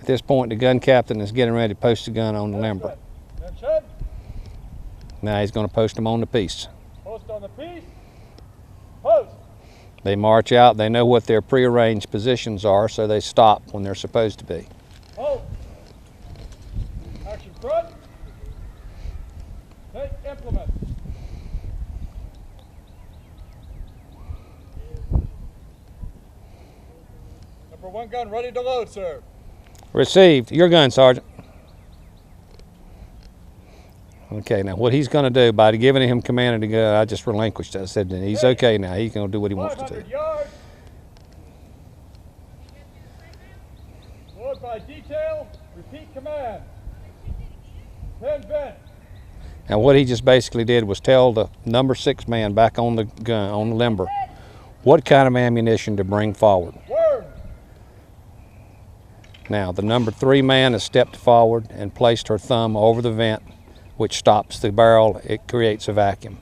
this point, the gun captain is getting ready to post the gun on the limber. Now he's going to post them on the piece. Post on the piece. Post. They march out. They know what their prearranged positions are, so they stop when they're supposed to be. Hold. Action front. Take implement. Number 1 gun ready to load, sir. Received. Your gun, Sergeant. Okay, now what he's going to do, by giving him command of the gun, I just relinquished it. I said he's okay now. He's going to do what he wants to do. 500 yards. Load by detail. Repeat command. 10 vent. Now what he just basically did was tell the number 6 man back on the gun, on the limber, what kind of ammunition to bring forward. Word. Now the number 3 man has stepped forward and placed her thumb over the vent, which stops the barrel. It creates a vacuum.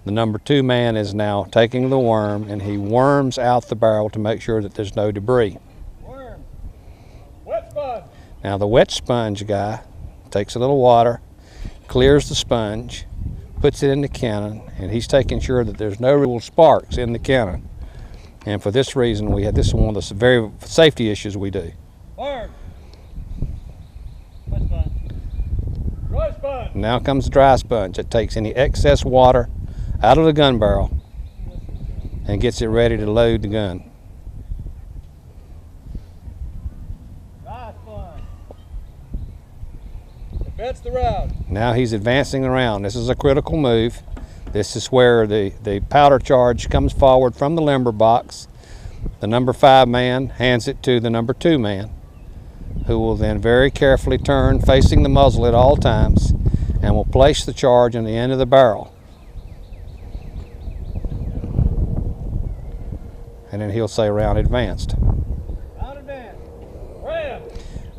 The number 2 man is now taking the worm, and he worms out the barrel to make sure that there's no debris. Worm. Wet sponge. Now the wet sponge guy takes a little water, clears the sponge, puts it in the cannon, and he's taking sure that there's no real sparks in the cannon. And for this reason, this is one of the very safety issues we do. Worm. Wet sponge. Dry sponge. Now comes the dry sponge. It takes any excess water out of the gun barrel and gets it ready to load the gun. Dry sponge. Advance the round. Now he's advancing the round. This is a critical move. This is where the powder charge comes forward from the limber box. The number 5 man hands it to the number 2 man, who will then very carefully turn facing the muzzle at all times and will place the charge on the end of the barrel. And then he'll say round advanced. Round advanced. Ram.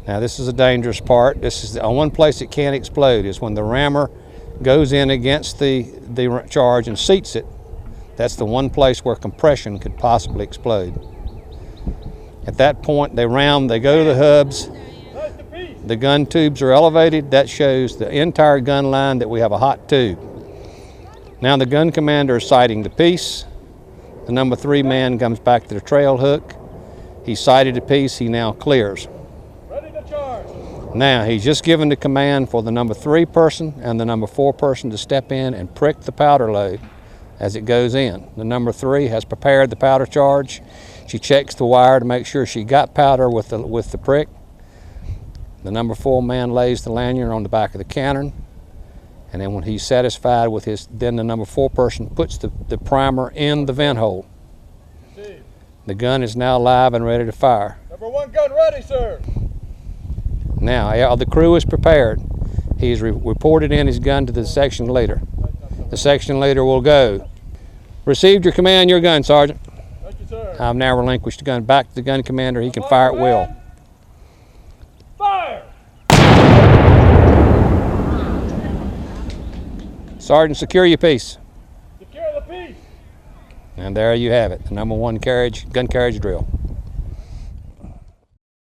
Now this is a dangerous part. This is the one place it can't explode, is when the rammer goes in against the charge and seats it. That's the one place where compression could possibly explode. At that point, they go to the hubs. The gun tubes are elevated. That shows the entire gun line that we have a hot tube. Now the gun commander is sighting the piece. The number 3 man comes back to the trail hook. He sighted the piece. He now clears. Ready to charge. Now he's just given the command for the number 3 person and the number 4 person to step in and prick the powder load as it goes in. The number 3 has prepared the powder charge. She checks the wire to make sure she got powder with the prick. The number 4 man lays the lanyard on the back of the cannon, and then when he's satisfied with then the number 4 person puts the primer in the vent hole. Received. The gun is now live and ready to fire. Number 1 gun ready, sir. Now the crew is prepared. He's reported in his gun to the section leader. The section leader will go. Received your command, your gun, Sergeant. Thank you, sir. I've now relinquished the gun back to the gun commander. He can fire at will. Fire! Sergeant, secure your piece. Secure the piece. And there you have it, the number 1 gun carriage drill.